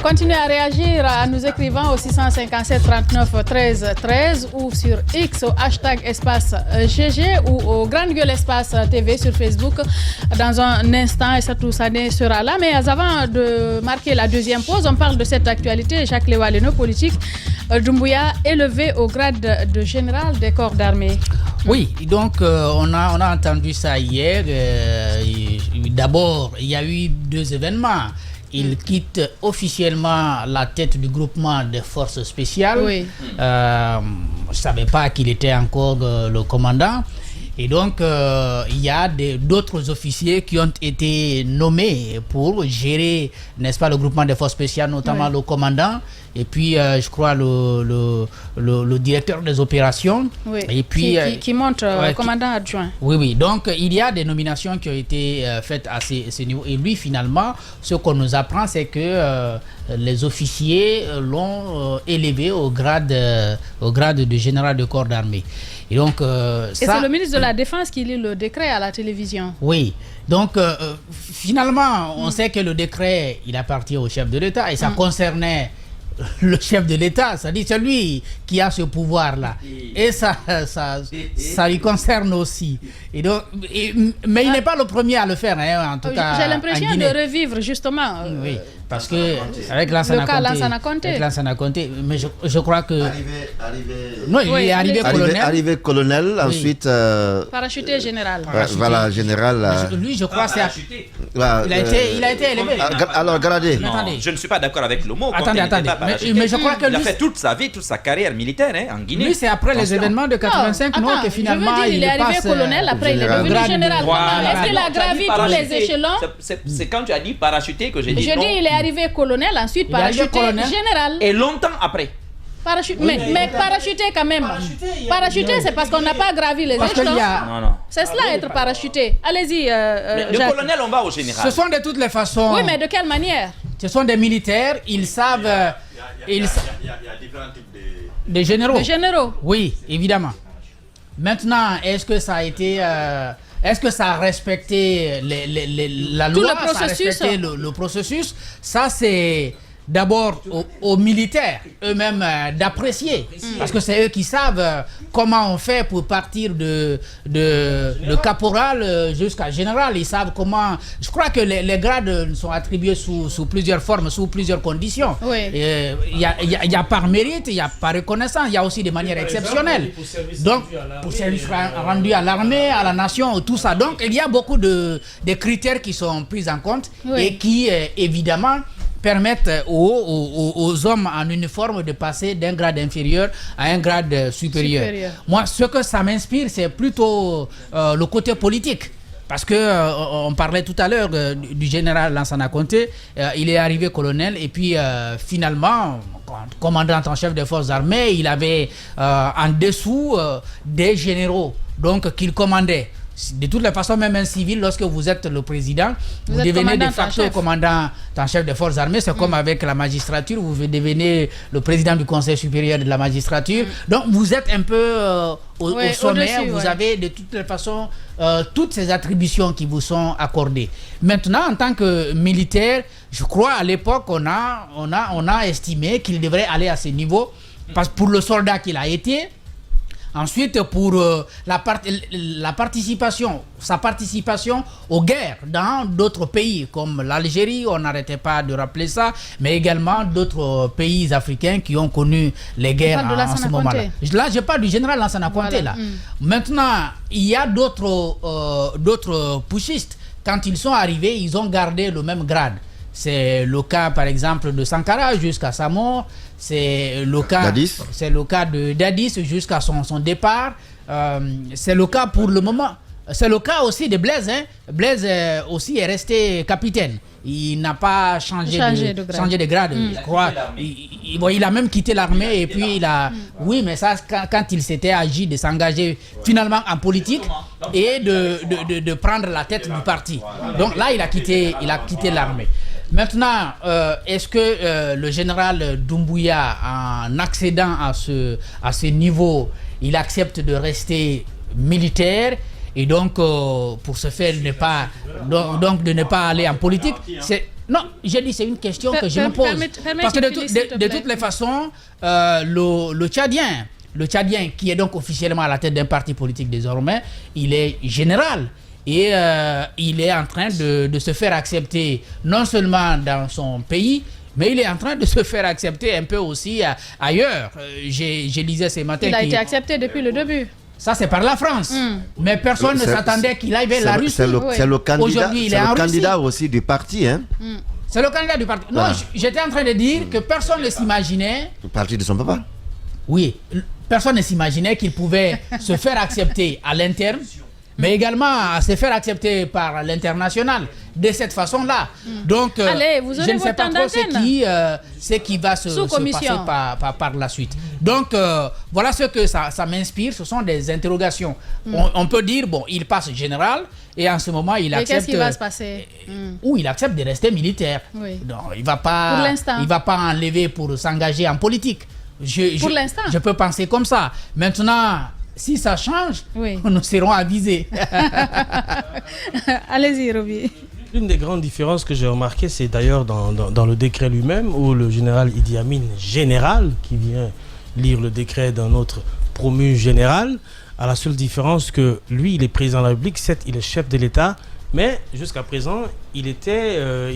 Continuez à réagir en nous écrivant au 657 39 13 13 ou sur X au hashtag espace GG ou au Grande Gueule espace TV sur Facebook. Dans un instant, Aïssatou Sané sera là. Mais avant de marquer la deuxième pause, on parle de cette actualité. Jacques Lewaleno, politique. Doumbouya élevé au grade de général des corps d'armée. Oui, donc on a entendu ça hier. D'abord, il y a eu deux événements. Il quitte officiellement la tête du groupement des forces spéciales. Oui. Je ne savais pas qu'il était encore le commandant. Et donc, il y a d'autres officiers qui ont été nommés pour gérer, n'est-ce pas, le groupement des forces spéciales, notamment le commandant, et puis, je crois, le directeur des opérations. Oui. Et puis, qui monte commandant adjoint. Oui. Donc, il y a des nominations qui ont été faites à ce niveau. Et lui, finalement, ce qu'on nous apprend, c'est que les officiers l'ont élevé au grade de général de corps d'armée. Et donc, et c'est le ministre de la Défense qui lit le décret à la télévision. Oui. Donc, finalement, on sait que le décret, il appartient au chef de l'État et ça concernait le chef de l'État, c'est-à-dire celui qui a ce pouvoir-là. Et ça lui concerne aussi. Et donc, mais il n'est pas le premier à le faire, hein, en tout cas. J'ai l'impression de revivre justement. Oui, parce que avec Lansana Conté, mais je crois que non, il est arrivé colonel. Arrivé colonel, ensuite parachuté général. Voilà, général. Lui, je crois, c'est il a été élevé. Alors, gradé. Non, je ne suis pas d'accord avec le mot. Attendez. Mais je crois que il a fait toute sa vie, toute sa carrière militaire en Guinée. Lui, c'est après les événements de 85 que finalement je veux dire, il est arrivé colonel, après il est devenu général. Est-ce qu'il a gravi tous les échelons? C'est quand tu as dit parachuté que j'ai dit non. Je dis il est arrivé colonel, ensuite parachuté général. Et longtemps après. Mais parachuté quand même. Parachuté, c'est parce qu'on n'a pas gravi les échelons. Non. C'est cela être parachuté. Allez-y, de colonel, on va au général. Ce sont de toutes les façons. Oui, mais de quelle manière? Ce sont des militaires, ils savent. Il y a différents types de généraux. De généraux. Oui, évidemment. Maintenant, est-ce que ça a été. Est-ce que ça a respecté la loi, le processus. Ça a respecté le processus? Ça, c'est d'abord aux militaires eux-mêmes d'apprécier. Parce que c'est eux qui savent comment on fait pour partir de caporal jusqu'à général. Ils savent comment... Je crois que les grades sont attribués sous plusieurs formes, sous plusieurs conditions. Oui. Il y a par mérite, il y a par reconnaissance, il y a aussi de manière exceptionnelle. Donc, pour service rendu à l'armée, à la nation, tout ça. Donc, il y a beaucoup de critères qui sont pris en compte et qui, évidemment, permettent aux hommes en uniforme de passer d'un grade inférieur à un grade supérieur. Moi, ce que ça m'inspire, c'est plutôt le côté politique. Parce que on parlait tout à l'heure du général Lansana Conté, il est arrivé colonel et puis finalement, commandant en chef des forces armées, il avait en dessous des généraux donc qu'il commandait. De toutes les façons, même un civil, lorsque vous êtes le président, vous devenez de facto commandant en chef des forces armées. C'est comme avec la magistrature, vous devenez le président du conseil supérieur de la magistrature. Donc vous êtes un peu au sommet, vous avez de toutes les façons toutes ces attributions qui vous sont accordées. Maintenant, en tant que militaire, je crois à l'époque, on a estimé qu'il devrait aller à ce niveau, parce que pour le soldat qu'il a été. Ensuite, pour sa participation aux guerres dans d'autres pays, comme l'Algérie, on n'arrêtait pas de rappeler ça, mais également d'autres pays africains qui ont connu les guerres en ce moment-là. Là, je parle du général Lansana Conté. Voilà. Maintenant, il y a d'autres putschistes. Quand ils sont arrivés, ils ont gardé le même grade. C'est le cas, par exemple, de Sankara jusqu'à sa mort. C'est le cas de Dadis jusqu'à son départ. C'est le cas pour le moment. C'est le cas aussi de Blaise. Blaise aussi est resté capitaine. Il n'a pas changé de grade. Je crois. Il a même quitté l'armée et puis il a... Oui, mais ça, quand il s'était agi de s'engager finalement en politique et de prendre la tête du parti. Donc là, il a quitté l'armée. Maintenant, est-ce que le général Doumbouya, en accédant à ce niveau, il accepte de rester militaire et donc pour ce faire de ne pas aller en politique? Non, j'ai dit c'est une question que je me pose. Parce que de toutes les façons, le Tchadien qui est donc officiellement à la tête d'un parti politique désormais, il est général. Et il est en train de se faire accepter non seulement dans son pays, mais il est en train de se faire accepter un peu aussi ailleurs. Je lisais ce matin. Il a été accepté depuis le début. Ça, c'est par la France. Mais personne ne s'attendait qu'il aille vers la Russie. C'est le candidat, aujourd'hui, il est en candidat Russie. aussi du parti. Hein? C'est le candidat du parti. Voilà. Non, j'étais en train de dire que personne ne s'imaginait. Le parti de son papa. Oui, personne ne s'imaginait qu'il pouvait se faire accepter à l'interne, mais également se faire accepter par l'international de cette façon-là. Donc, allez, vous aurez je ne sais pas trop ce qui va se passer par la suite. Donc, voilà ce que ça m'inspire. Ce sont des interrogations. On peut dire, bon, il passe général et en ce moment, il accepte... Et qu'est-ce qui va se passer? Ou il accepte de rester militaire. Oui. Non, il ne va pas enlever pour s'engager en politique. Pour l'instant. Je peux penser comme ça. Maintenant... Si ça change, nous serons avisés. Allez-y, Roby. L'une des grandes différences que j'ai remarquées, c'est d'ailleurs dans le décret lui-même, où le général Idi Amin, général, qui vient lire le décret d'un autre promu général, a la seule différence que lui, il est président de la République, certes, il est chef de l'État, mais jusqu'à présent, il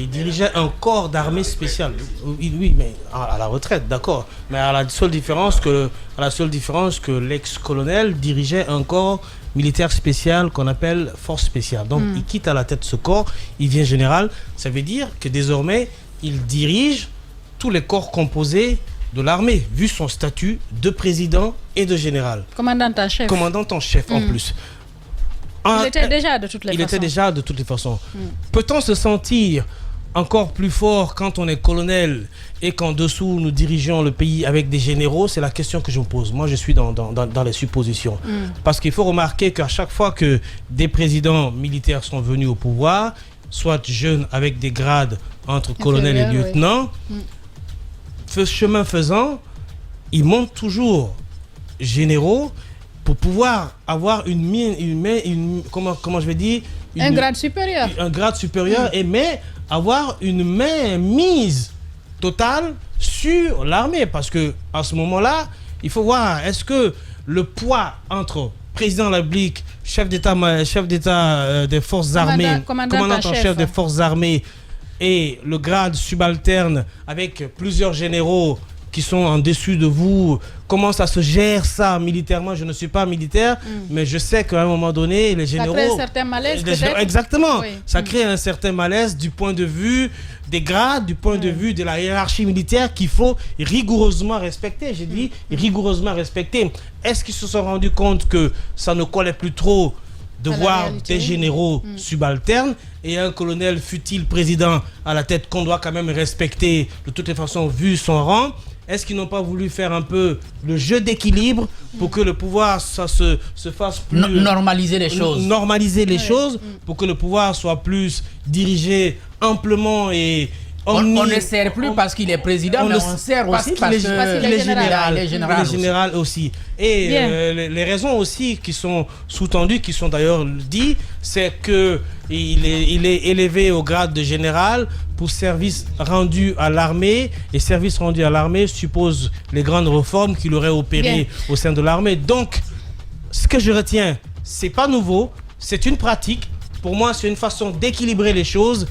dirigeait un corps d'armée spécial. Oui, mais à la retraite, d'accord. Mais à la seule différence que l'ex-colonel dirigeait un corps militaire spécial qu'on appelle force spéciale. Donc, il quitte à la tête ce corps, il devient général. Ça veut dire que désormais, il dirige tous les corps composés de l'armée, vu son statut de président et de général. Commandant en chef. Commandant en chef, en plus. Il était déjà de toutes les façons. Peut-on se sentir encore plus fort quand on est colonel et qu'en dessous nous dirigeons le pays avec des généraux? C'est la question que je me pose. Moi, je suis dans les suppositions. Parce qu'il faut remarquer qu'à chaque fois que des présidents militaires sont venus au pouvoir, soit jeunes avec des grades entre colonel et lieutenant, chemin faisant, ils montent toujours généraux pour pouvoir avoir comment je vais dire, un grade supérieur. Un grade supérieur, mais avoir une main mise totale sur l'armée. Parce que à ce moment-là, il faut voir, est-ce que le poids entre président de la République, chef d'État des forces armées, commandant en chef des forces armées, et le grade subalterne avec plusieurs généraux qui sont en dessus de vous, comment ça se gère ça militairement? Je ne suis pas militaire, mais je sais qu'à un moment donné, les généraux... Ça crée un certain malaise peut-être? Exactement. Oui. Ça crée un certain malaise du point de vue des grades, du point de vue de la hiérarchie militaire qu'il faut rigoureusement respecter. J'ai dit rigoureusement respecter. Est-ce qu'ils se sont rendus compte que ça ne collait plus trop de voir des généraux subalternes et un colonel fut-il président à la tête qu'on doit quand même respecter de toutes les façons vu son rang? Est-ce qu'ils n'ont pas voulu faire un peu le jeu d'équilibre pour que le pouvoir ça se fasse plus... normaliser les choses. Normaliser les choses pour que le pouvoir soit plus dirigé amplement et... On ne sert plus parce qu'il est président, mais on sert aussi parce qu'il est général. Il est général aussi. Et les raisons aussi qui sont sous-tendues, qui sont d'ailleurs dites, c'est qu'il est élevé au grade de général pour service rendu à l'armée. Et service rendu à l'armée suppose les grandes réformes qu'il aurait opérées au sein de l'armée. Donc, ce que je retiens, c'est pas nouveau, c'est une pratique. Pour moi, c'est une façon d'équilibrer les choses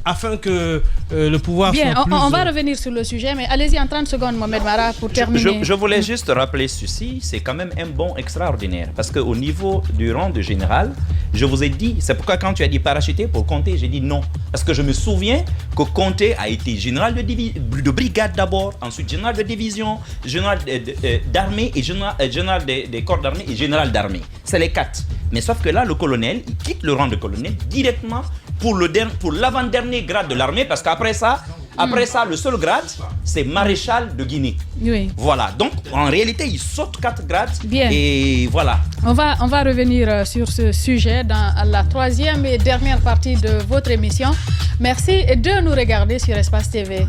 afin que le pouvoir soit plus... On va revenir sur le sujet, mais allez-y en 30 secondes, Mohamed Mara, pour terminer. Je voulais juste rappeler ceci, c'est quand même un bond extraordinaire, parce qu'au niveau du rang de général, je vous ai dit, c'est pourquoi quand tu as dit parachuté pour Conté, j'ai dit non. Parce que je me souviens que Conté a été général de brigade d'abord, ensuite général de division, général d'armée, et général des corps d'armée et général d'armée. C'est les 4. Mais sauf que là, le colonel, il quitte le rang de colonel directement pour l'avant-dernier grade de l'armée, parce qu'après ça, le seul grade, c'est maréchal de Guinée. Oui. Voilà. Donc, en réalité, il saute 4 grades. Bien. Et voilà. On va revenir sur ce sujet dans la 3e et dernière partie de votre émission. Merci de nous regarder sur Espace TV.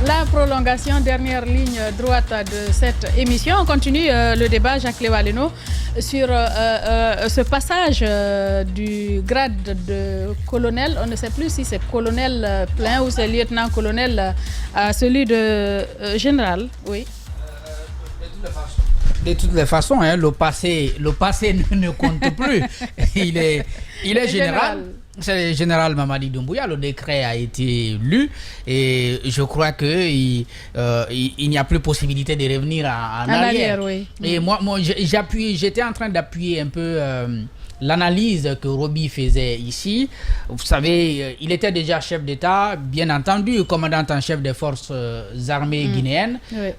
La prolongation, dernière ligne droite de cette émission. On continue le débat, Jacques Lévaleno, sur ce passage du grade de colonel. On ne sait plus si c'est colonel plein ou c'est lieutenant-colonel à celui de général. Oui. De toutes les façons, hein, le passé ne compte plus. Il est général. C'est le général Mamadi Doumbouya. Le décret a été lu et je crois qu'il n'y a plus possibilité de revenir en arrière. Oui. Et moi j'étais en train d'appuyer un peu l'analyse que Roby faisait ici. Vous savez, il était déjà chef d'État, bien entendu, commandant en chef des forces armées guinéennes. Oui.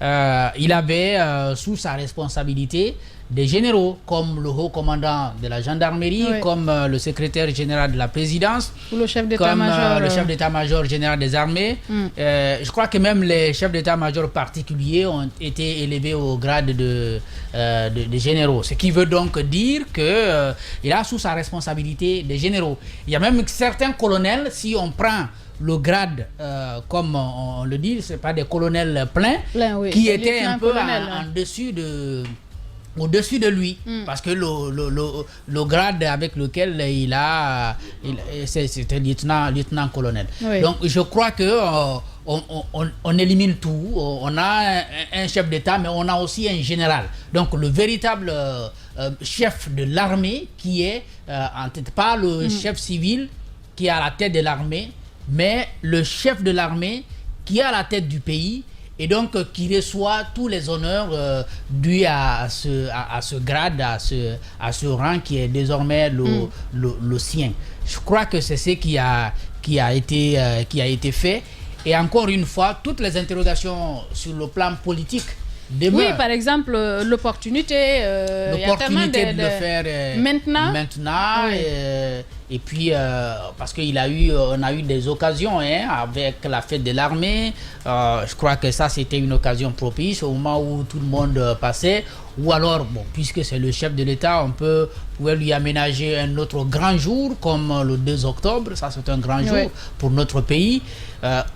Il avait sous sa responsabilité des généraux comme le haut commandant de la gendarmerie, oui, comme le secrétaire général de la présidence, ou le chef d'état-major, le chef d'état-major général des armées. Je crois que même les chefs d'état-major particuliers ont été élevés au grade de généraux. Ce qui veut donc dire qu'il a sous sa responsabilité des généraux. Il y a même certains colonels, si on prend le grade, comme on le dit, ce pas des colonels pleins, oui, qui étaient un peu au-dessus de lui, parce que le grade avec lequel c'était lieutenant-colonel. Oui. Donc je crois que on élimine tout. On a un chef d'État, mais on a aussi un général. Donc le véritable chef de l'armée qui est en tête, pas le chef civil qui est à la tête de l'armée, mais le chef de l'armée qui est à la tête du pays, et donc qui reçoit tous les honneurs dus à ce grade, à ce rang qui est désormais le sien. Je crois que c'est ce qui a été fait. Et encore une fois, toutes les interrogations sur le plan politique demeurent. Oui, par exemple, l'opportunité de le faire maintenant. Oui. Et puis, parce on a eu des occasions avec la fête de l'armée. Je crois que ça, c'était une occasion propice au moment où tout le monde passait. Ou alors, puisque c'est le chef de l'État, on pouvait lui aménager un autre grand jour, comme le 2 octobre. Ça, c'est un grand jour pour notre pays.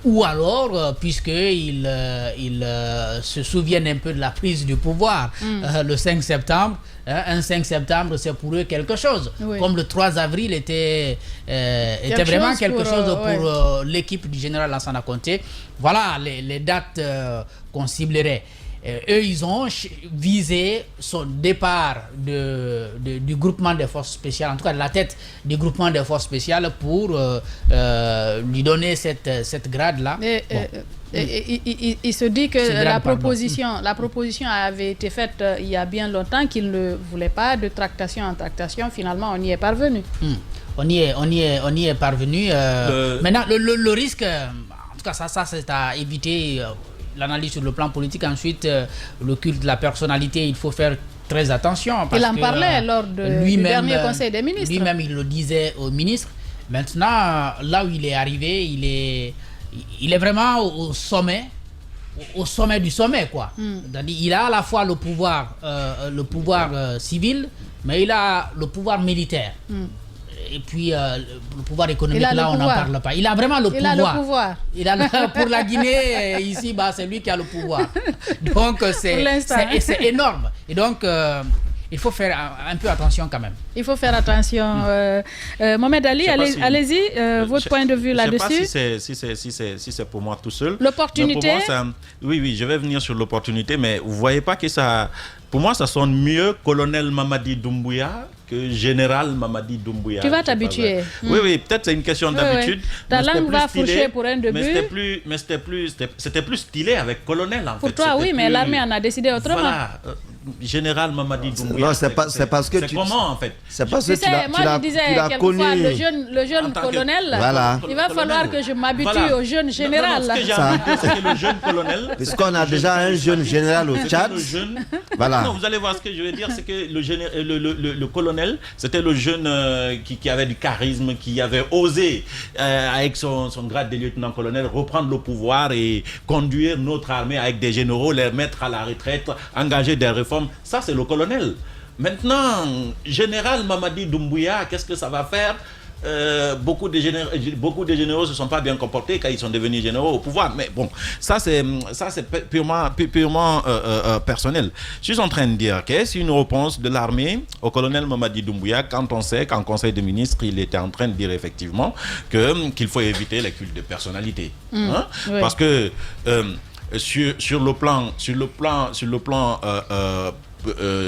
Ou alors, puisqu'il se souviennent un peu de la prise du pouvoir le 5 septembre. Un 5 septembre, c'est pour eux quelque chose. Oui. Comme le 3 avril était vraiment quelque chose pour l'équipe du général Lansana Conté. Voilà les dates qu'on ciblerait. Eux, ils ont visé son départ du groupement des forces spéciales, en tout cas de la tête du groupement des forces spéciales, pour lui donner cette grade-là. Il se dit que la proposition avait été faite il y a bien longtemps, qu'il ne voulait pas de tractation en tractation. Finalement, on y est parvenu. On y est parvenu. Maintenant, le risque, en tout cas, ça c'est à éviter. L'analyse sur le plan politique, ensuite le culte de la personnalité, il faut faire très attention. Parce il en parlait lors du dernier conseil des ministres. Lui-même, il le disait au ministre. Maintenant, là où il est arrivé, il est vraiment au sommet du sommet, quoi. Il a à la fois le pouvoir civil, mais il a le pouvoir militaire. Et puis le pouvoir économique, là on n'en parle pas. Il a vraiment le pouvoir. Pour la Guinée, ici, c'est lui qui a le pouvoir. Donc c'est énorme. Et donc il faut faire un peu attention quand même. Il faut faire attention. Mohamed Ali, allez-y, votre point de vue là-dessus. Je ne sais pas si c'est pour moi tout seul. L'opportunité. Oui, je vais venir sur l'opportunité, mais vous ne voyez pas que ça... Pour moi, ça sonne mieux colonel Mamadi Doumbouya que général Mamadi Doumbouya. Tu vas t'habituer. Oui, peut-être c'est une question d'habitude. Ta langue va fourcher pour un début. Mais c'était plus stylé avec colonel, en fait. Pour toi, oui, mais l'armée en a décidé autrement. Voilà. Général Mamadi Doumbouya. Non, c'est parce que c'est comment, en fait? C'est parce que tu l'as connu. Le jeune colonel, voilà. Il va falloir que je m'habitue au jeune général. Non, ce que j'ai envie de dire, c'est que le jeune colonel... Puisqu'on a déjà un jeune général au Tchad. Voilà. Non, vous allez voir ce que je veux dire, c'est que le colonel, c'était le jeune qui avait du charisme, qui avait osé, avec son grade de lieutenant-colonel, reprendre le pouvoir et conduire notre armée avec des généraux, les mettre à la retraite, engager des réformes. Ça, c'est le colonel. Maintenant, général Mamadi Doumbouya, qu'est-ce que ça va faire? beaucoup de généraux se sont pas bien comportés quand ils sont devenus généraux au pouvoir. Mais bon, ça c'est purement personnel. Je suis en train de dire que c'est une réponse de l'armée au colonel Mamadi Doumbouya quand on sait qu'en conseil des ministres, il était en train de dire effectivement qu'il faut éviter les cultes de personnalité. Hein? Oui. Parce que sur le plan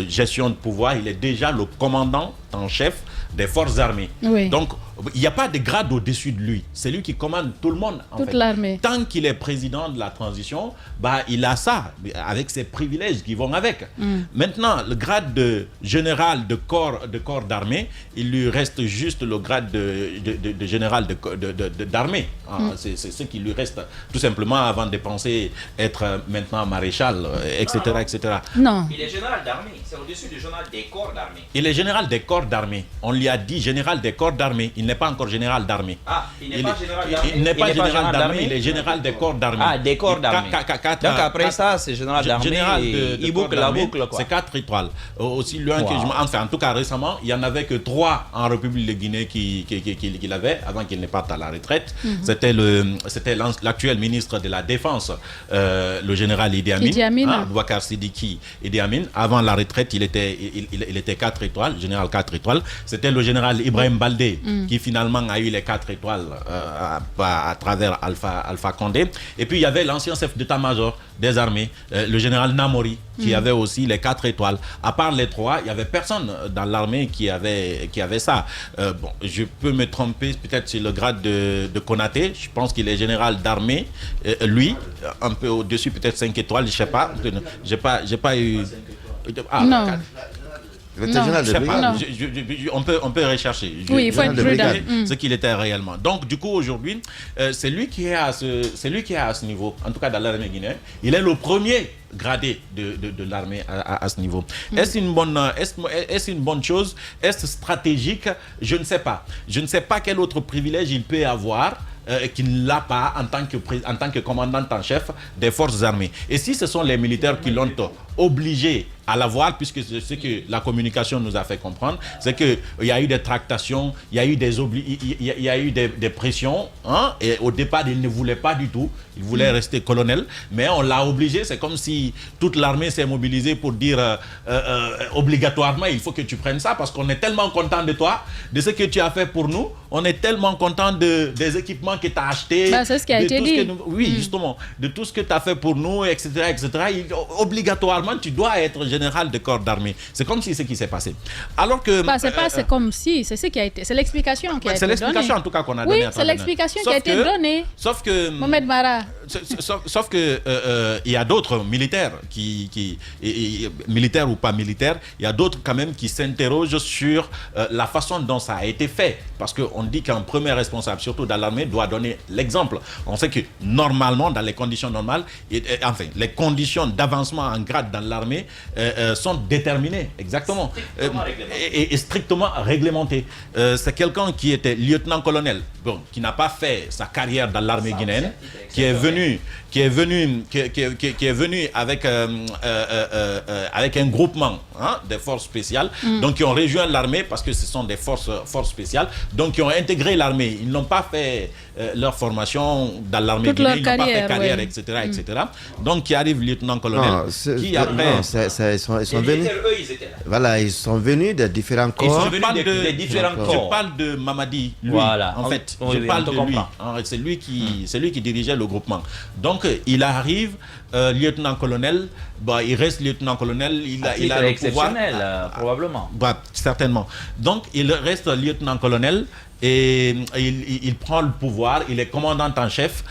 gestion de pouvoir, il est déjà le commandant en chef des forces armées. Oui. Donc, il n'y a pas de grade au-dessus de lui. C'est lui qui commande tout le monde. Toute l'armée. Tant qu'il est président de la transition, il a ça, avec ses privilèges qui vont avec. Maintenant, le grade de général de corps d'armée, il lui reste juste le grade de général d'armée. C'est ce qui lui reste, tout simplement, avant de penser être maintenant maréchal, etc., etc. Non. Il est général d'armée. C'est au-dessus du général des corps d'armée. Il est général des corps d'armée. On lui a dit général des corps d'armée. Il n'est pas encore général d'armée. Ah, il n'est pas général d'armée. Il n'est pas général d'armée, il est général des corps d'armée. Ah, des corps d'armée. Donc après ça, c'est général d'armée. Il boucle la boucle, quoi. C'est 4 étoiles. Aussi loin que je me... Enfin, en tout cas, récemment, il n'y en avait que 3 en République de Guinée qu'il avait, avant qu'il ne parte à la retraite. C'était l'actuel ministre de la Défense, le général Idi Amin. Boubacar Sidiki Idi Amin. Avant la retraite, il était 4 étoiles, général 4 étoiles. C'était le général Ibrahim Baldé, qui finalement a eu les 4 étoiles à travers Alpha Condé. Et puis il y avait l'ancien chef d'état-major des armées, le général Namori, qui avait aussi les 4 étoiles. À part les 3, il n'y avait personne dans l'armée qui avait ça. Bon, je peux me tromper peut-être sur le grade de Konaté. Je pense qu'il est général d'armée. Lui, un peu au-dessus, peut-être 5 étoiles, je ne sais pas. J'ai pas eu... non. On peut rechercher. Oui, il faut être prudent. Ce qu'il était réellement. Donc, du coup, aujourd'hui, c'est lui qui est à ce niveau, en tout cas dans l'armée guinéenne. Il est le premier gradé de l'armée à ce niveau. Est-ce une bonne chose? Est-ce stratégique? Je ne sais pas. Je ne sais pas quel autre privilège il peut avoir qu'il n'a pas en tant que commandant en chef des forces armées. Et si ce sont les militaires qui l'ont obligé à l'avoir, puisque c'est ce que la communication nous a fait comprendre, c'est qu'il y a eu des tractations, il y a eu des pressions, hein, et au départ, il ne voulait pas du tout, il voulait rester colonel, mais on l'a obligé. C'est comme si toute l'armée s'est mobilisée pour dire obligatoirement, il faut que tu prennes ça, parce qu'on est tellement content de toi, de ce que tu as fait pour nous, on est tellement content des équipements que tu as achetés. C'est ce qui a été dit. Oui, justement, de tout ce que tu as fait pour nous, etc., etc. Obligatoirement, tu dois être général de corps d'armée. C'est comme si c'est ce qui s'est passé. Alors que... c'est comme si, c'est ce qui a été... C'est l'explication qui a été donnée. C'est l'explication en tout cas qu'on a donnée. Oui, c'est l'explication qui a été donnée. Sauf que... Mohamed Mara. Sauf que il y a d'autres militaires militaires ou pas militaires, il y a d'autres quand même qui s'interrogent sur la façon dont ça a été fait. Parce qu'on dit qu'un premier responsable, surtout dans l'armée, doit donner l'exemple. On sait que normalement, dans les conditions normales, enfin, les conditions d'avancement en grade dans l'armée sont déterminées, exactement, et strictement réglementées. C'est quelqu'un qui était lieutenant-colonel, qui n'a pas fait sa carrière dans l'armée guinéenne, qui est venu avec un groupement, hein, des forces spéciales, donc qui ont rejoint l'armée parce que ce sont des forces spéciales, donc qui ont intégré l'armée. Ils n'ont pas fait leur formation dans l'armée guinéenne, ils n'ont pas fait carrière, oui, etc., etc. Donc qui arrive lieutenant-colonel, qui après... ils sont venus. Voilà, ils sont venus de différents corps. Je parle de Mamadi, lui, voilà, en fait. Je parle de lui. C'est lui qui dirigeait le groupement. Donc, il arrive, lieutenant-colonel, il reste lieutenant-colonel, il a le exceptionnel, probablement. Certainement. Donc, il reste lieutenant-colonel et il prend le pouvoir, il est commandant en chef.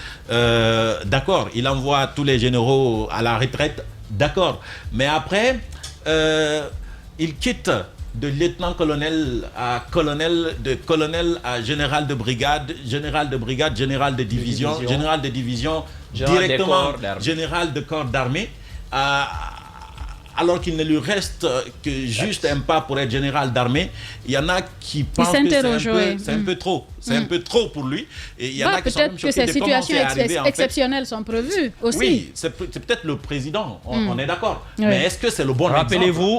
D'accord, il envoie tous les généraux à la retraite, d'accord. Mais après, il quitte de lieutenant-colonel à colonel, de colonel à général de brigade, général de division, directement général de corps d'armée, alors qu'il ne lui reste que juste un pas pour être général d'armée. Il y en a qui pensent que c'est un peu trop. C'est un peu trop pour lui. Et il y en a qui sont même peut-être que choqués ces de comment situations c'est arrivé, en fait. exceptionnelles sont prévues aussi. Oui, c'est peut-être le président, on est d'accord. Oui. Mais est-ce que c'est le bon exemple?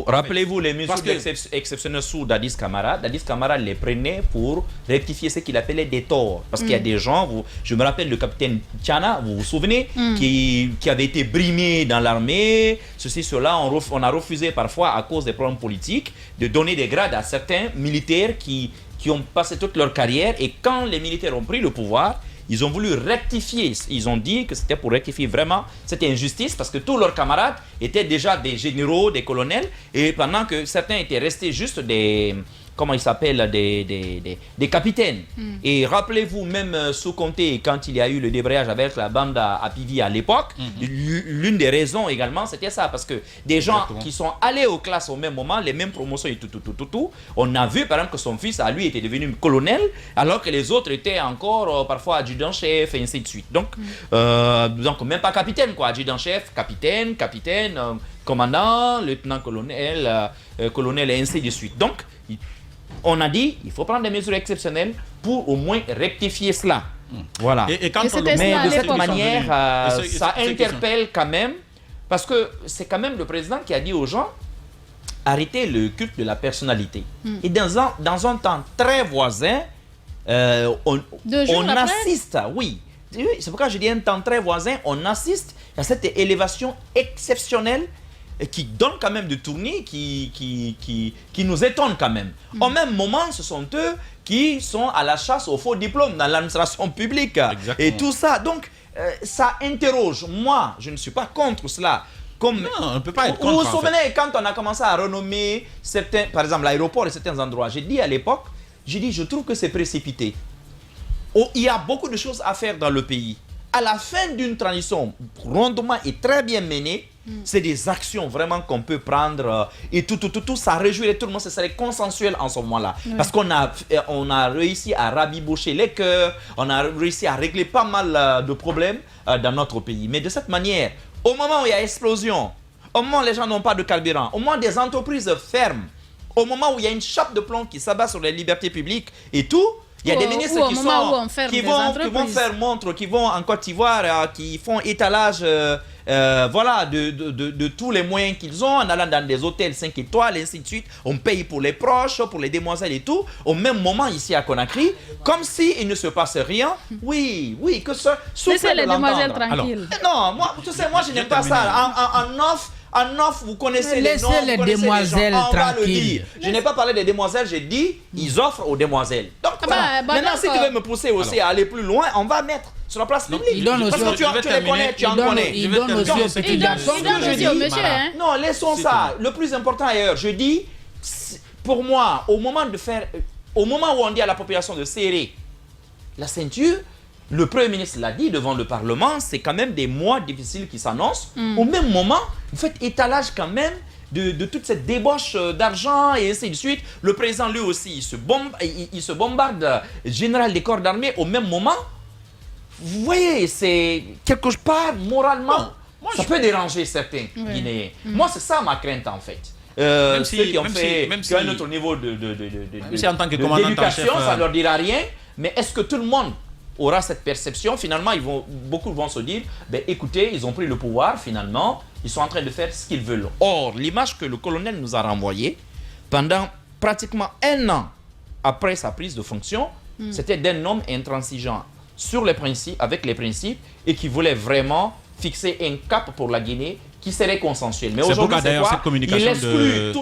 Rappelez-vous les mesures Parce que- exceptionnelles sous Dadis Camara. Dadis Camara les prenait pour rectifier ce qu'il appelait des torts. Parce qu'il y a des gens, je me rappelle le capitaine Tiana, vous vous souvenez, qui avait été brimé dans l'armée, ceci, cela, on a refusé parfois à cause des problèmes politiques de donner des grades à certains militaires qui ont passé toute leur carrière, et quand les militaires ont pris le pouvoir, ils ont voulu rectifier. Ils ont dit que c'était pour rectifier vraiment cette injustice, parce que tous leurs camarades étaient déjà des généraux, des colonels, et pendant que certains étaient restés juste des... Comment ils s'appellent, des capitaines. Et rappelez-vous, même sous Conté, quand il y a eu le débrayage avec la bande à Pivi à l'époque, l'une des raisons également, c'était ça. Parce que des gens qui sont allés aux classes au même moment, les mêmes promotions et tout, on a vu par exemple que son fils, à lui, était devenu colonel, alors que les autres étaient encore parfois adjudant-chef et ainsi de suite. Donc même pas capitaine, quoi. Adjudant-chef, capitaine, commandant, lieutenant-colonel, colonel et ainsi de suite. Donc, on a dit, il faut prendre des mesures exceptionnelles pour au moins rectifier cela. Voilà. Et quand Et on le c'était met ça à Mais de cette l'époque. manière, ça ceux qui sont- interpelle quand même, parce que c'est quand même le président qui a dit aux gens, arrêtez le culte de la personnalité. Et dans un temps très voisin, on 2 jours après? assiste, oui. C'est pourquoi je dis un temps très voisin, on assiste à cette élévation exceptionnelle qui donne quand même de tournis, qui nous étonne quand même. Au même moment, ce sont eux qui sont à la chasse aux faux diplômes dans l'administration publique. Exactement. Et tout ça. Donc, ça interroge. Moi, je ne suis pas contre cela. Comme, Non, on ne peut pas être vous vous contre, en souvenez, quand on a commencé à renommer certains, par exemple l'aéroport et certains endroits, j'ai dit à l'époque, je trouve que c'est précipité. Il y a beaucoup de choses à faire dans le pays. À la fin d'une transition rondement et très bien menée, c'est des actions vraiment qu'on peut prendre et tout, ça réjouirait tout le monde, ce serait consensuel en ce moment-là. Parce qu'on a réussi à rabibocher les cœurs, on a réussi à régler pas mal de problèmes dans notre pays. Mais de cette manière, au moment où il y a explosion, au moment où les gens n'ont pas de carburant, au moment où des entreprises ferment, au moment où il y a une chape de plomb qui s'abat sur les libertés publiques et tout, il y a des ministres qui vont en Côte d'Ivoire, qui font étalage de tous les moyens qu'ils ont en allant dans des hôtels 5 étoiles, et ainsi de suite. On paye pour les proches, pour les demoiselles et tout. Au même moment, ici à Conakry, comme s'il ne se passe rien. Oui, que ça. Laissez les demoiselles tranquilles. Non, moi, je n'aime pas ça. En off, vous connaissez les noms, les vous connaissez demoiselles les gens, on va le tranquilles. dire. Je n'ai pas parlé des demoiselles, j'ai dit ils offrent aux demoiselles. Donc voilà. Maintenant, si tu veux me pousser aussi à aller plus loin, on va mettre sur la place publique. il donne Parce aussi- que tu les connais, tu en connais. Il donne aussi aux petits garçons. Il donne aussi au monsieur, hein. Non, laissons ça. Le plus important ailleurs, je dis, pour moi, au moment où on dit à la population de serrer la ceinture, le Premier ministre l'a dit devant le Parlement, c'est quand même des mois difficiles qui s'annoncent. Au même moment, vous faites étalage quand même de toute cette débauche d'argent et ainsi de suite. Le président, lui aussi, il se bombarde général des corps d'armée au même moment. Vous voyez, c'est quelque part, moralement, ça peut déranger certains Guinéens. Moi, c'est ça ma crainte, en fait. Même si- ceux qui ont même fait si- même qui ont un si- autre niveau Même si en tant que de commandant en d'éducation, chef, ça ne leur dira rien. Mais est-ce que tout le monde aura cette perception? Finalement, beaucoup vont se dire, écoutez, ils ont pris le pouvoir, finalement, ils sont en train de faire ce qu'ils veulent. Or, l'image que le colonel nous a renvoyée, pendant pratiquement 1 an après sa prise de fonction, c'était d'un homme intransigeant sur les principes, avec les principes, et qui voulait vraiment fixer un cap pour la Guinée qui serait consensuel. Mais C'est aujourd'hui, pourquoi d'ailleurs cette communication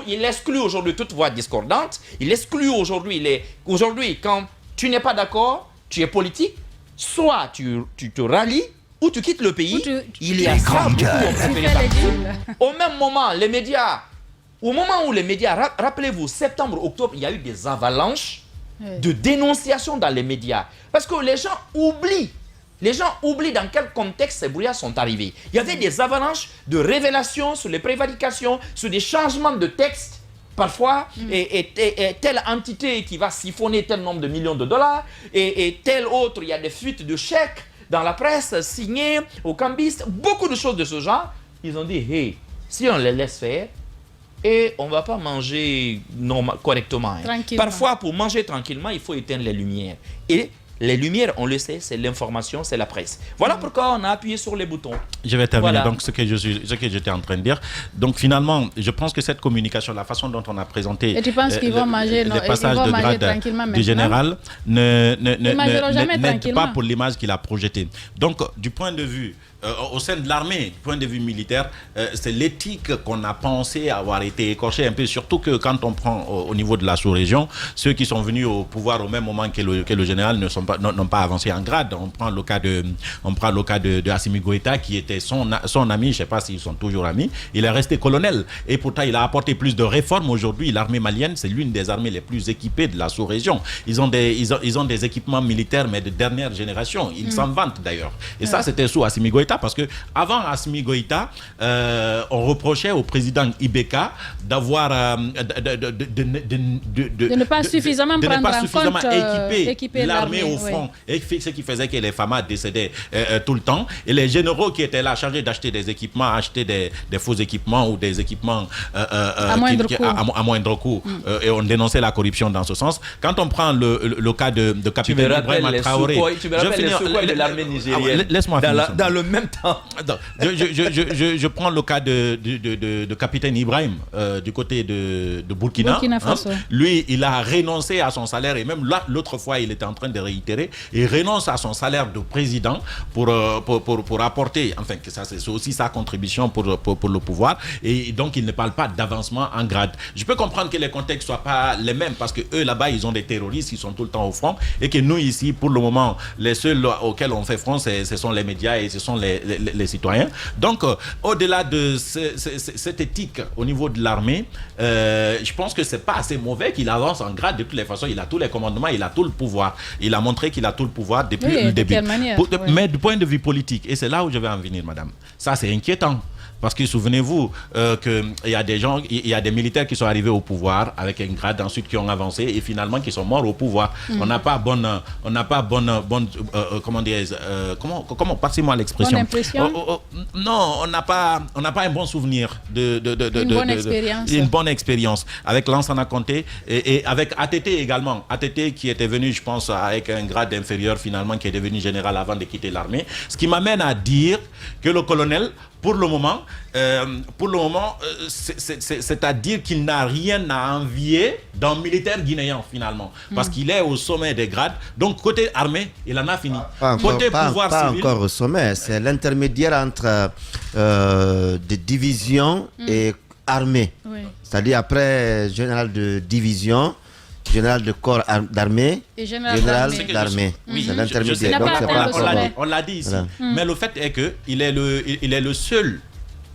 il exclut aujourd'hui toute voix discordante. Il exclut aujourd'hui quand tu n'es pas d'accord, tu es politique, soit tu te rallies ou tu quittes le pays. Il y a ça beaucoup on peut faire partout. Au même moment, les médias, rappelez-vous, septembre, octobre, il y a eu des avalanches de dénonciations dans les médias. Parce que les gens oublient dans quel contexte ces brouillards sont arrivés. Il y avait des avalanches de révélations sur les prévarications, sur des changements de texte. Parfois, et telle entité qui va siphonner tel nombre de millions de dollars, et telle autre, il y a des fuites de chèques dans la presse, signés aux cambistes, beaucoup de choses de ce genre. Ils ont dit, hey, si on les laisse faire, et on ne va pas manger correctement. Hein. Parfois, pour manger tranquillement, il faut éteindre les lumières. Et les lumières, on le sait, c'est l'information, c'est la presse. Voilà pourquoi on a appuyé sur les boutons. Je vais terminer donc ce que j'étais en train de dire. Donc finalement, je pense que cette communication, la façon dont on a présenté et tu penses qu'ils vont manger, le passage de grade du général n'aide pas pour l'image qu'il a projetée. Donc du point de vue au sein de l'armée, du point de vue militaire, c'est l'éthique qu'on a pensé avoir été écorchée un peu, surtout que quand on prend au niveau de la sous-région, ceux qui sont venus au pouvoir au même moment que le général n'ont pas avancé en grade. On prend le cas de Assimi Goïta, qui était son ami, je ne sais pas s'ils sont toujours amis, il est resté colonel. Et pourtant, il a apporté plus de réformes. Aujourd'hui, l'armée malienne, c'est l'une des armées les plus équipées de la sous-région. Ils ont des équipements militaires, mais de dernière génération. Ils s'en vantent d'ailleurs. Et ça, c'était sous Assimi Goïta. Parce que avant Assimi Goïta, on reprochait au président Ibeka d'avoir de ne pas suffisamment équiper l'armée au front, et ce qui faisait que les FAMA décédaient tout le temps, et les généraux qui étaient là chargés d'acheter des équipements achetaient des faux équipements ou des équipements à moindre coût, et on dénonçait la corruption dans ce sens. Quand on prend le cas de capitaine Ibrahim Traoré, tu me rappelles les Sukhoi de l'armée nigérienne, laisse-moi finir dans le même temps. Je prends le cas de capitaine Ibrahim du côté de Burkina Faso. Lui, il a renoncé à son salaire, et même l'autre fois, il était en train de réitérer, il renonce à son salaire de président pour apporter, enfin, que ça c'est aussi sa contribution pour le pouvoir, et donc il ne parle pas d'avancement en grade. Je peux comprendre que les contextes soient pas les mêmes, parce que eux là-bas, ils ont des terroristes, ils sont tout le temps au front, et que nous ici, pour le moment, les seuls auxquels on fait front, ce sont les médias et ce sont les citoyens. Donc, au-delà de cette éthique au niveau de l'armée, je pense que c'est pas assez mauvais qu'il avance en grade. De toutes les façons, il a tous les commandements, il a tout le pouvoir. Il a montré qu'il a tout le pouvoir depuis le début. Mais du point de vue politique, et c'est là où je vais en venir, madame, ça c'est inquiétant. Parce que souvenez-vous qu'il y a des gens, il y a des militaires qui sont arrivés au pouvoir avec un grade, ensuite qui ont avancé et finalement qui sont morts au pouvoir. On n'a pas comment dire, comment passez-moi l'expression. Non, on n'a pas un bon souvenir une bonne expérience avec Lansana Conté et avec ATT également. ATT qui était venu, je pense, avec un grade inférieur finalement, qui est devenu général avant de quitter l'armée. Ce qui m'amène à dire que le colonel, pour le moment, c'est-à-dire qu'il n'a rien à envier d'un militaire guinéen finalement, parce qu'il est au sommet des grades. Donc côté armée, il en a fini. Côté pouvoir civil, pas encore au sommet, c'est l'intermédiaire entre des divisions et armée. Oui. C'est-à-dire après général de division, général de corps d'armée et général d'armée. Oui, c'est l'intermédiaire. On l'a dit ici. Voilà. Mais le fait est qu'il est le seul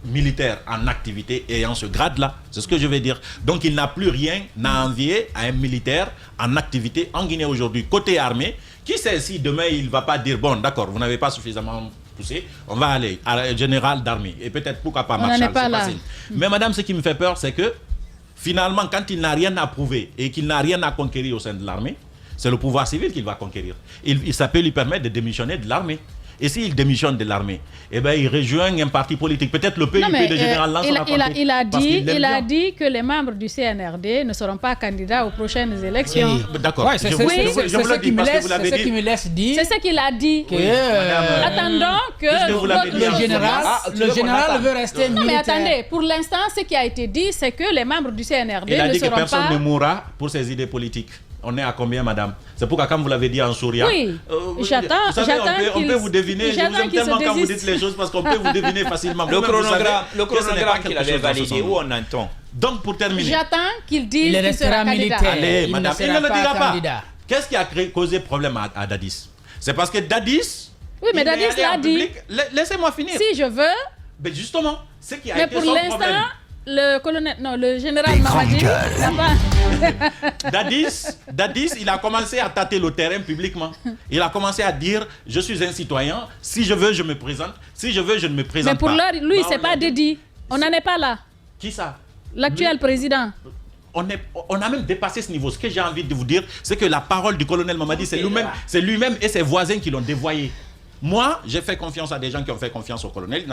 militaire en activité ayant ce grade-là. C'est ce que je vais dire. Donc il n'a plus rien à envier à un militaire en activité en Guinée aujourd'hui. Côté armée, qui sait si demain il ne va pas dire, bon d'accord, vous n'avez pas suffisamment poussé, on va aller à général d'armée. Et peut-être pourquoi pas Marshal, c'est facile. Mais madame, ce qui me fait peur, c'est que finalement, quand il n'a rien à prouver et qu'il n'a rien à conquérir au sein de l'armée, c'est le pouvoir civil qu'il va conquérir. Ça peut lui permettre de démissionner de l'armée. Et s'il démissionne de l'armée, eh ben, il rejoint un parti politique. Peut-être le PUP de Général Lansana Conté. Il a dit que les membres du CNRD ne seront pas candidats aux prochaines élections. D'accord. Ouais, c'est ce qui me laisse dire. C'est ce qu'il a dit. Attendons que le général veut rester militaire. Non, mais attendez, pour l'instant, ce qui a été dit, c'est que les membres du CNRD ne seront pas... Il a dit que personne ne mourra pour ses idées politiques. On est à combien, madame? C'est pourquoi, comme vous l'avez dit en souriant, oui, j'attends on peut vous deviner. Je vous aime tellement quand vous dites les choses, parce qu'on peut vous deviner facilement. Le chronogramme qu'il avait validé, où on entend? Donc, pour terminer, j'attends qu'il dise qu'il sera militaire. Allez, madame, il ne le dira pas. Qu'est-ce qui a causé problème à Dadis? C'est parce que Dadis... Oui, mais Dadis l'a dit. Laissez-moi finir. Si je veux... Mais justement, ce qui a été son problème... Mais pour l'instant... le général Mamadi Dadis, il a commencé à tâter le terrain publiquement. Il a commencé à dire, je suis un citoyen, si je veux, je me présente, si je veux, je ne me présente pas. Mais pour l'heure, lui, c'est pas dédié. On n'en est pas là. Qui ça? L'actuel président. On a même dépassé ce niveau. Ce que j'ai envie de vous dire, c'est que la parole du colonel Mamadi, c'est lui-même et ses voisins qui l'ont dévoyé. Moi, j'ai fait confiance à des gens qui ont fait confiance au colonel, ils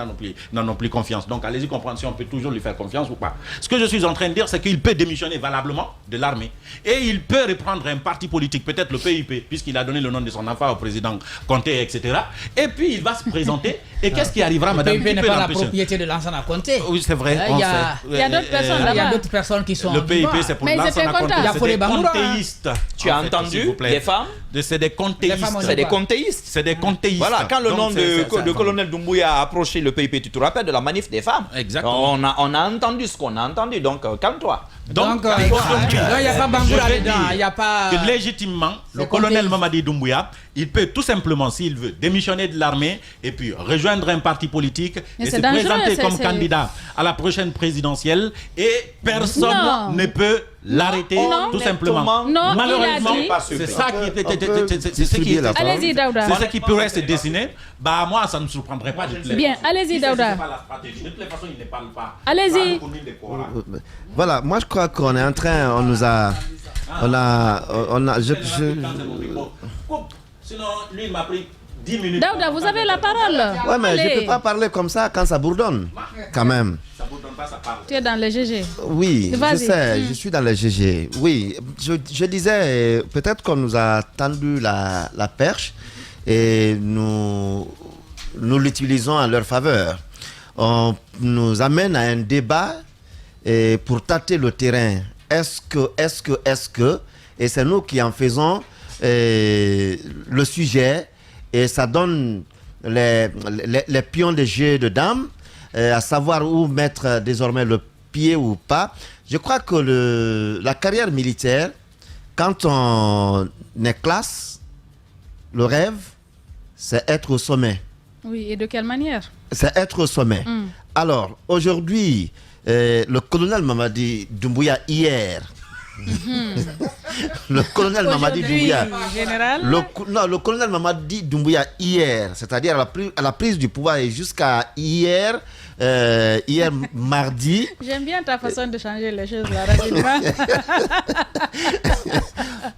n'en ont plus confiance. Donc, allez-y comprendre si on peut toujours lui faire confiance ou pas. Ce que je suis en train de dire, c'est qu'il peut démissionner valablement de l'armée. Et il peut reprendre un parti politique, peut-être le PIP, puisqu'il a donné le nom de son enfant au président Conté, etc. Et puis, il va se présenter. Et qu'est-ce qui arrivera, madame? Le PIP n'est pas la propriété de l'ancien à Conté. Oui, c'est vrai. Il y a d'autres personnes Il y a là-bas. d'autres personnes qui sont Le PIP, c'est pour l'ancien à Conté. Il y a C'est des Bamoura. contéistes. Tu as entendu des femmes? C'est des contéistes. C'est des contéistes. C'est des contéistes. Voilà, quand le Donc, nom c'est de colonel Doumbouya a approché le PIP, tu te rappelles de la manif des femmes? Exactement. On a entendu ce qu'on a entendu, donc calme-toi. Donc, il n'y a pas Bangoura dedans, il n'y a pas... Que légitimement, le C'est colonel compliqué. Mamadi Doumbouya, il peut tout simplement, s'il veut, démissionner de l'armée et puis rejoindre un parti politique Mais et c'est se dangereux, présenter c'est- comme c'est- candidat à la prochaine présidentielle et personne Non. ne peut l'arrêter, Non. tout simplement. Non, Malheureusement, il a dit- c'est ça qui était... On peut c'est ce qui distribuer est- la parole. Allez-y, Daouda. c'est ce qui pourrait se dessiner. Bah, moi, ça ne me surprendrait pas de te Bien, allez-y, Si c'est- Daouda. c'est pas la stratégie. De toute façon, il ne parle pas. Allez-y. Pas de Kora. Voilà, moi je crois qu'on est en train, on nous a, on a, je- Coupe. Sinon, lui, il m'a pris 10 minutes. Daouda, vous avez la parole. ouais, mais je Allez. peux pas parler comme ça quand ça bourdonne, quand même. Ça vous donne pas sa parole. Tu es dans les GG. Oui, je Vas-y. sais, je suis dans les GG. Oui, je disais, peut-être qu'on nous a tendu la perche et nous l'utilisons en leur faveur. On nous amène à un débat et pour tâter le terrain. Est-ce que, et c'est nous qui en faisons le sujet et ça donne les pions de jeu de dames, à savoir où mettre désormais le pied ou pas. Je crois que la carrière militaire, quand on est classe, le rêve, c'est être au sommet. Oui, et de quelle manière? C'est être au sommet. Alors, aujourd'hui, le colonel Mamadi Doumbouya hier, le colonel Mamadi Aujourd'hui, Doumbouya, général. le colonel Mamadi Doumbouya hier, c'est-à-dire à la prise du pouvoir et jusqu'à hier, hier mardi. J'aime bien ta façon de changer les choses là, rapidement.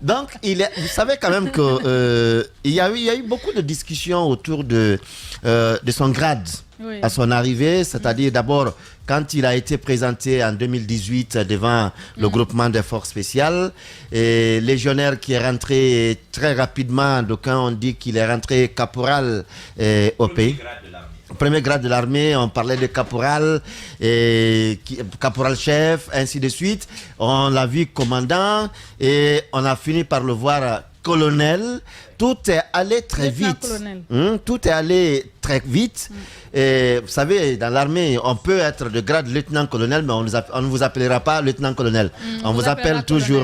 Donc, vous savez quand même que il y a eu beaucoup de discussions autour de son grade. Oui. À son arrivée, c'est-à-dire d'abord quand il a été présenté en 2018 devant le groupement des forces spéciales, et légionnaire qui est rentré très rapidement, d'aucuns ont dit qu'il est rentré caporal au pays. Premier grade de l'armée, on parlait de caporal, caporal-chef, ainsi de suite. On l'a vu commandant et on a fini par le voir colonel. Tout est allé très vite. Tout est allé très vite. Et vous savez, dans l'armée, on peut être de grade lieutenant-colonel, mais on ne vous appellera pas lieutenant-colonel. On vous appelle toujours,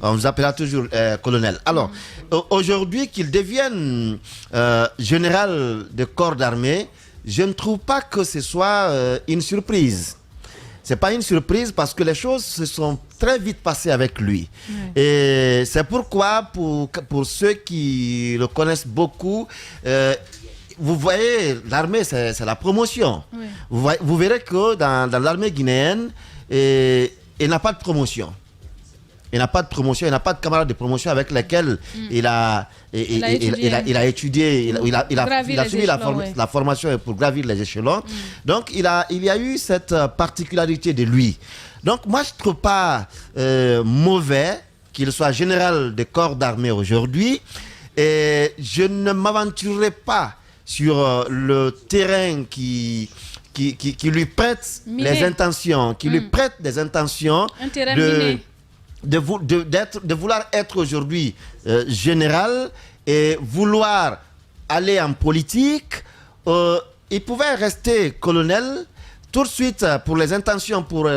on vous appellera toujours colonel. Alors, aujourd'hui, qu'il devienne général de corps d'armée, je ne trouve pas que ce soit une surprise. C'est pas une surprise parce que les choses se sont très vite passées avec lui. Et c'est pourquoi, pour ceux qui le connaissent beaucoup, vous voyez, l'armée, c'est la promotion. Vous verrez que dans l'armée guinéenne, il n'a pas de promotion. Il n'a pas de promotion, il n'a pas de camarades de promotion avec lesquels il a étudié, il a suivi la formation pour gravir les échelons. Donc, il y a eu cette particularité de lui. Donc, moi, je ne trouve pas mauvais qu'il soit général de corps d'armée aujourd'hui. Et je ne m'aventurerai pas sur le terrain qui lui prête les intentions, qui lui prête des intentions de vouloir être aujourd'hui général et vouloir aller en politique. Il pouvait rester colonel tout de suite pour les intentions, pour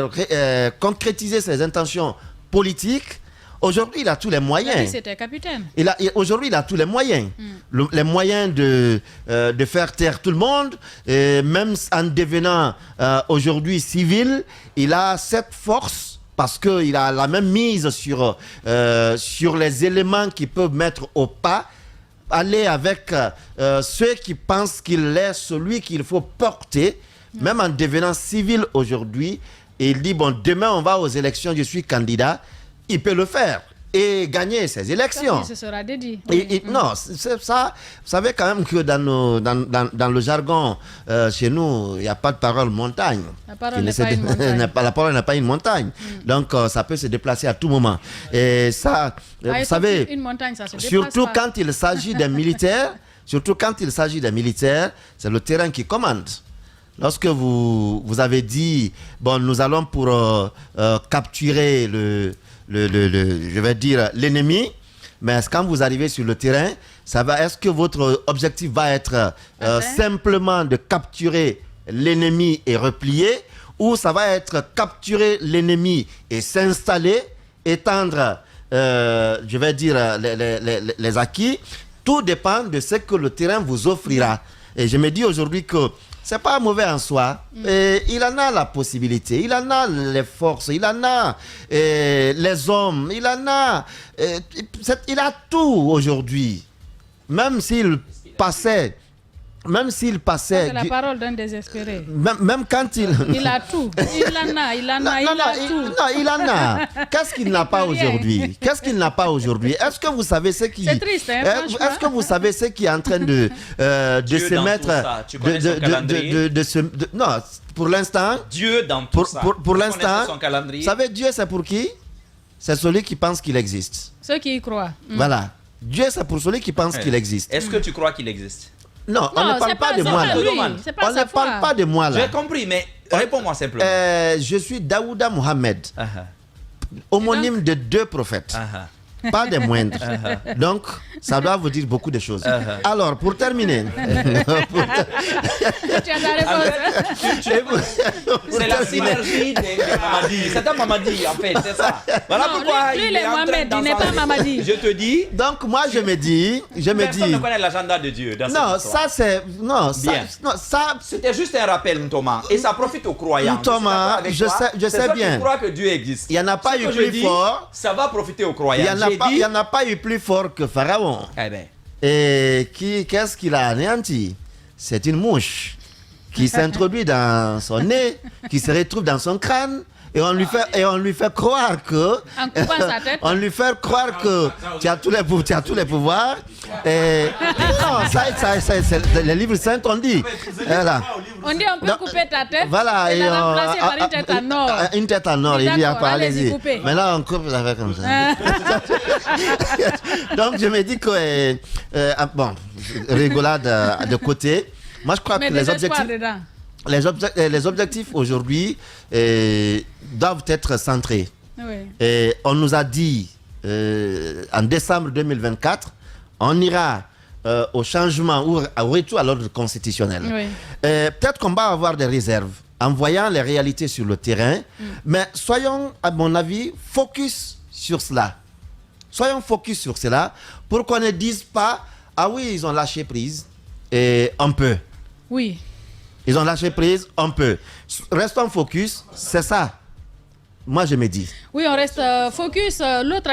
concrétiser ses intentions politiques. Aujourd'hui, il a tous les moyens. C'était capitaine. Aujourd'hui, il a tous les moyens. Les moyens de faire taire tout le monde. Et même en devenant aujourd'hui civil, il a cette force parce qu'il a la même mise sur les éléments qui peuvent mettre au pas, aller avec ceux qui pensent qu'il est celui qu'il faut porter, même en devenant civil aujourd'hui. Et il dit, bon, demain on va aux élections, je suis candidat. Il peut le faire. et gagner ces élections. Ça sera dédié. Non, c'est ça. Vous savez quand même que dans le jargon, chez nous, il n'y a pas de parole montagne. La parole n'est pas une montagne. La parole n'est pas une montagne. Donc, ça peut se déplacer à tout moment. Et ça, vous savez, une montagne, ça se déplace surtout pas. quand il s'agit des militaires, c'est le terrain qui commande. Lorsque vous avez dit, bon, nous allons pour capturer je vais dire l'ennemi, mais quand vous arrivez sur le terrain, est-ce que votre objectif va être simplement de capturer l'ennemi et replier, ou ça va être capturer l'ennemi et s'installer, étendre, je vais dire, les acquis. Tout dépend de ce que le terrain vous offrira. Et je me dis aujourd'hui que c'est pas mauvais en soi. Et il en a la possibilité, il en a les forces, il en a les hommes, il en a, il a tout aujourd'hui. Même s'il passait. C'est la parole d'un désespéré. Même quand il. Il a tout. Il en a tout. Non, il en a. Qu'est-ce qu'il n'a pas aujourd'hui? Est-ce que vous savez ce qui. C'est triste, hein, franchement. Est-ce que vous savez ce qui est en train de se mettre. Non, pour l'instant. Dieu dans tout ça. Pour l'instant. Vous savez, Dieu, c'est pour qui? C'est celui qui pense qu'il existe. Ceux qui y croient. Voilà. Dieu, c'est pour celui qui pense qu'il existe. Est-ce que tu crois qu'il existe? Non, on ne parle pas de moi là. On ne parle pas de moi là. J'ai compris, mais réponds-moi simplement. Je suis Daouda Mohamed, homonyme de 2 prophètes, pas des moindres. Donc, ça doit vous dire beaucoup de choses. Alors, pour terminer. Tu as ta réponse. C'est la synergie des Mamadi. C'est un Mamadi, en fait, c'est ça. Voilà pourquoi lui, il est Mohamed, il n'est pas Mamadi. Je te dis. Donc, moi, je me dis. Personne ne connaît l'agenda de Dieu dans cette histoire. Ça, c'est. Non, ça. C'était juste un rappel, Thomas. Et ça profite aux croyants. Thomas, je sais bien. Je crois que Dieu existe. Il n'y en a pas eu plus fort. Ça va profiter aux croyants. Il n'y en a pas eu plus fort que Pharaon. Eh ben. Et qu'est-ce qu'il a anéanti? C'est une mouche qui s'introduit dans son nez, qui se retrouve dans son crâne, et on lui fait croire que. En coupant sa tête. On lui fait croire que tu as tous les pouvoirs. Et non, c'est les livres saints on dit. Voilà. On dit on peut couper ta tête. Voilà, et la remplacer par une tête en or. Une tête en or, il dit allez-y. Allez-y, Maintenant on coupe la comme ça. Donc je me dis que bon, rigolade de côté. Moi je crois que les objectifs aujourd'hui doivent être centrés. Oui. Et on nous a dit en décembre 2024, on ira au changement ou au retour à l'ordre constitutionnel. Oui. Peut-être qu'on va avoir des réserves en voyant les réalités sur le terrain, mais soyons, à mon avis, focus sur cela. Soyons focus sur cela pour qu'on ne dise pas « Ah oui, ils ont lâché prise, et on peut. » Oui. Ils ont lâché prise, on peut. Restons focus, c'est ça. Moi, je me dis. Oui, on reste focus. L'autre